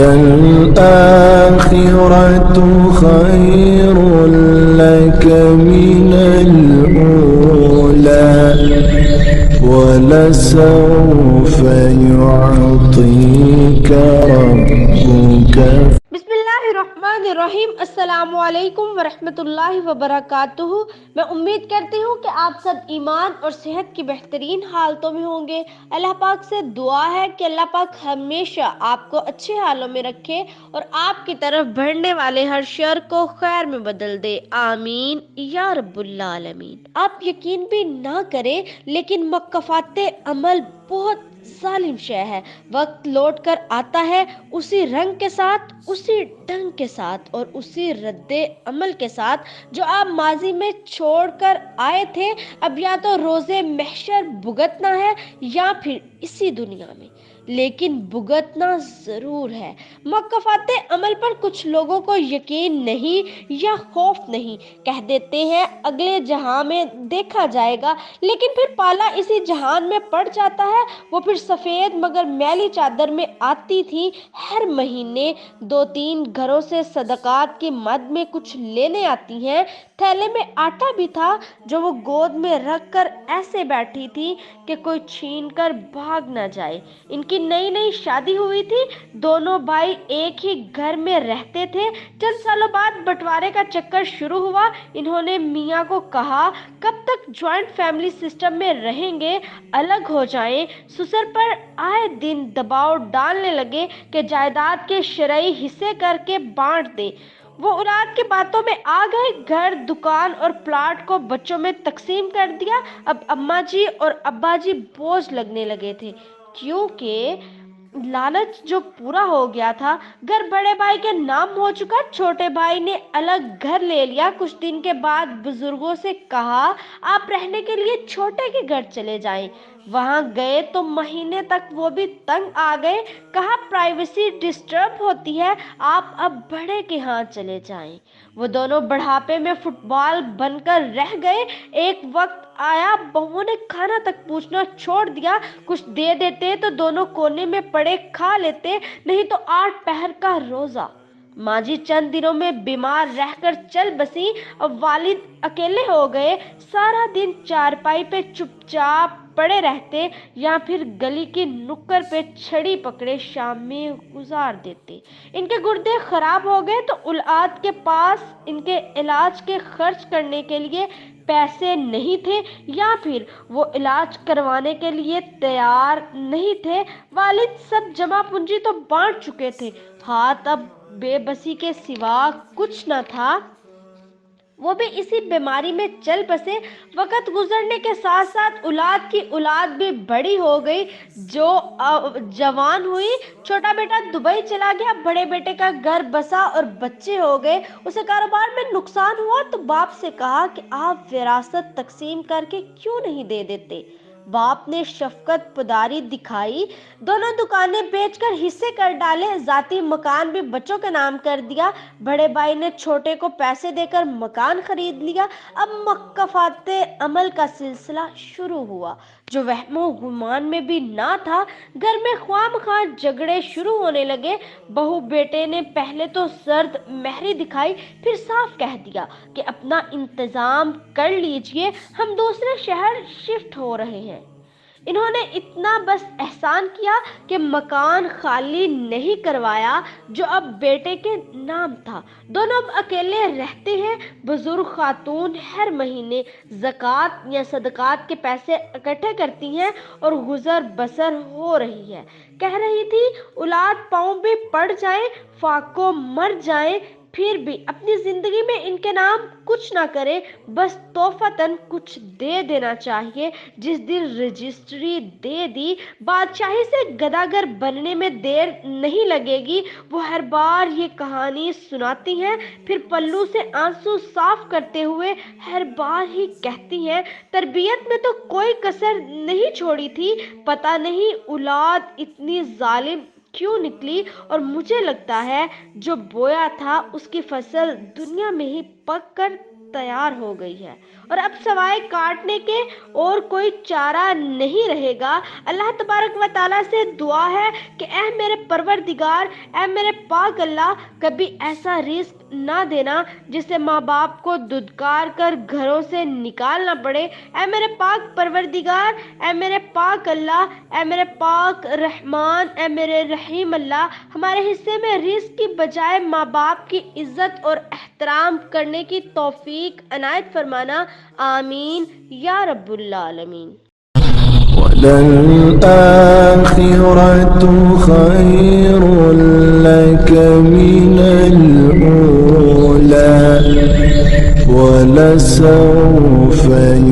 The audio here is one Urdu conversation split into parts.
وَلَلْآخِرَةُ خَيْرٌ لَكَ مِنَ الْأُولَى وَلَسَوْفَ يُعْطِيكَ رَبُّكَ. بسم اللہ الرحمن الرحیم. السلام علیکم ورحمۃ اللہ وبرکاتہ. میں امید کرتی ہوں کہ آپ سب ایمان اور صحت کی بہترین حالتوں میں ہوں گے. اللہ پاک سے دعا ہے کہ اللہ پاک ہمیشہ آپ کو اچھے حالوں میں رکھے اور آپ کی طرف بڑھنے والے ہر شر کو خیر میں بدل دے. آمین یا رب العالمین. آپ یقین بھی نہ کریں لیکن مکافات عمل بہت ظالم شے ہے. وقت لوٹ کر آتا ہے اسی رنگ کے ساتھ، اسی ڈنگ کے ساتھ اور اسی رد عمل کے ساتھ جو آپ ماضی میں چھوڑ کر آئے تھے. اب یا تو روزے محشر بھگتنا ہے یا پھر اسی دنیا میں، لیکن بھگتنا ضرور ہے. مکافات عمل پر کچھ لوگوں کو یقین نہیں یا خوف نہیں. کہہ دیتے ہیں اگلے جہاں میں دیکھا جائے گا، لیکن پھر پالا اسی جہان میں پڑ جاتا ہے. وہ پھر سفید مگر میلی چادر میں آتی تھی. ہر مہینے 2-3 گھروں سے صدقات کی مد میں کچھ لینے آتی ہیں. تھیلے میں آٹا بھی تھا جو وہ گود میں رکھ کر ایسے بیٹھی تھی کہ کوئی چھین کر بھاگ نہ جائے. ان کی نئی نئی شادی ہوئی تھی. دونوں بھائی ایک ہی گھر میں رہتے تھے. چند سالوں بعد بٹوارے کا چکر شروع ہوا. انہوں نے میاں کو کہا کب تک جوائنٹ فیملی سسٹم میں رہیں گے، الگ ہو جائیں. سسر پر آئے دن دباؤ ڈالنے لگے کہ جائیداد کے شرعی حصے کر کے بانٹ دیں. وہ اولاد کی باتوں میں آ گئے. گھر، دکان اور پلاٹ کو بچوں میں تقسیم کر دیا. اب اماں جی اور ابا جی بوجھ لگنے لگے تھے، کیونکہ لالچ جو پورا ہو گیا تھا. گھر بڑے بھائی کے نام ہو چکا. چھوٹے بھائی نے الگ گھر لے لیا. کچھ دن کے بعد بزرگوں سے کہا آپ رہنے کے لیے چھوٹے کے گھر چلے جائیں. وہاں گئے تو مہینے تک وہ بھی تنگ آ گئے. کہا پرائیویسی ڈسٹرب ہوتی ہے، آپ اب بڑے کے ہاں چلے جائیں. وہ دونوں بڑھاپے میں فٹ بال بن کر رہ گئے. ایک وقت آیا بہو نے کھانا تک پوچھنا چھوڑ دیا. کچھ دے دیتے تو دونوں کونے میں پڑے کھا لیتے، نہیں تو 8 پہر کا روزہ. ماں جی چند دنوں میں بیمار رہ کر چل بسی. اب والد اکیلے ہو گئے. سارا دن چارپائی پہ چپ چاپ پڑے رہتے یا پھر گلی کی نکڑ پہ چھڑی پکڑے شام میں گزار دیتے. ان کے گردے خراب ہو گئے تو اولاد کے پاس ان کے علاج کے خرچ کرنے کے لیے پیسے نہیں تھے یا پھر وہ علاج کروانے کے لیے تیار نہیں تھے. والد سب جمع پونجی تو بانٹ چکے تھے، ہاتھ اب بے بسی کے سوا کچھ نہ تھا. وہ بھی اسی بیماری میں چل بسے. وقت گزرنے کے ساتھ ساتھ اولاد کی اولاد بھی بڑی ہو گئی. جو جوان ہوئی، چھوٹا بیٹا دبئی چلا گیا. بڑے بیٹے کا گھر بسا اور بچے ہو گئے. اسے کاروبار میں نقصان ہوا تو باپ سے کہا کہ آپ وراثت تقسیم کر کے کیوں نہیں دے دیتے. باپ نے شفقت پداری دکھائی. دونوں دکانیں بیچ کر حصے کر ڈالے. ذاتی مکان بھی بچوں کے نام کر دیا. بڑے بھائی نے چھوٹے کو پیسے دے کر مکان خرید لیا. اب مکافات عمل کا سلسلہ شروع ہوا جو وہم و گمان میں بھی نہ تھا. گھر میں خواہ مخواہ جھگڑے شروع ہونے لگے. بہو بیٹے نے پہلے تو سرد مہری دکھائی، پھر صاف کہہ دیا کہ اپنا انتظام کر لیجئے، ہم دوسرے شہر شفٹ ہو رہے ہیں. انہوں نے اتنا بس احسان کیا کہ مکان خالی نہیں کروایا جو اب بیٹے کے نام تھا. دونوں اب اکیلے رہتے ہیں. بزرگ خاتون ہر مہینے زکوٰۃ یا صدقات کے پیسے اکٹھے کرتی ہیں اور گزر بسر ہو رہی ہے. کہہ رہی تھی اولاد پاؤں بھی پڑ جائیں، فاقو مر جائیں، پھر بھی اپنی زندگی میں ان کے نام کچھ نہ کرے، بس تحفتاً کچھ دے دینا چاہیے. جس دن رجسٹری دے دی، بادشاہی سے گداگر بننے میں دیر نہیں لگے گی. وہ ہر بار یہ کہانی سناتی ہیں، پھر پلو سے آنسو صاف کرتے ہوئے ہر بار ہی کہتی ہیں تربیت میں تو کوئی کسر نہیں چھوڑی تھی. پتہ نہیں اولاد اتنی ظالم کیوں نکلی، اور مجھے لگتا ہے جو بویا تھا اس کی فصل دنیا میں ہی پک کر تیار ہو گئی ہے اور اب سوائے کاٹنے کے اور کوئی چارہ نہیں رہے گا۔ اللہ تبارک و تعالیٰ سے دعا ہے کہ اے میرے پروردگار، اے میرے پاک اللہ، کبھی ایسا رزق نہ دینا جسے ماں باپ کو دھتکار کر گھروں سے نکالنا پڑے۔ اے میرے پاک پروردگار، اے میرے پاک اللہ، اے میرے پاک رحمان، اے میرے رحیم اللہ، ہمارے حصے میں رزق کی بجائے ماں باپ کی عزت اور احترام کرنے کی توفیق عنایت فرمانا، آمین یا رب العالمین۔ وَلَلْآخِرَةُ خَيْرٌ لَكَ مِنَ الْأُولَى وَلَسَوْفَ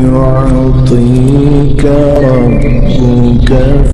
يُعْطِيكَ رَبُّكَ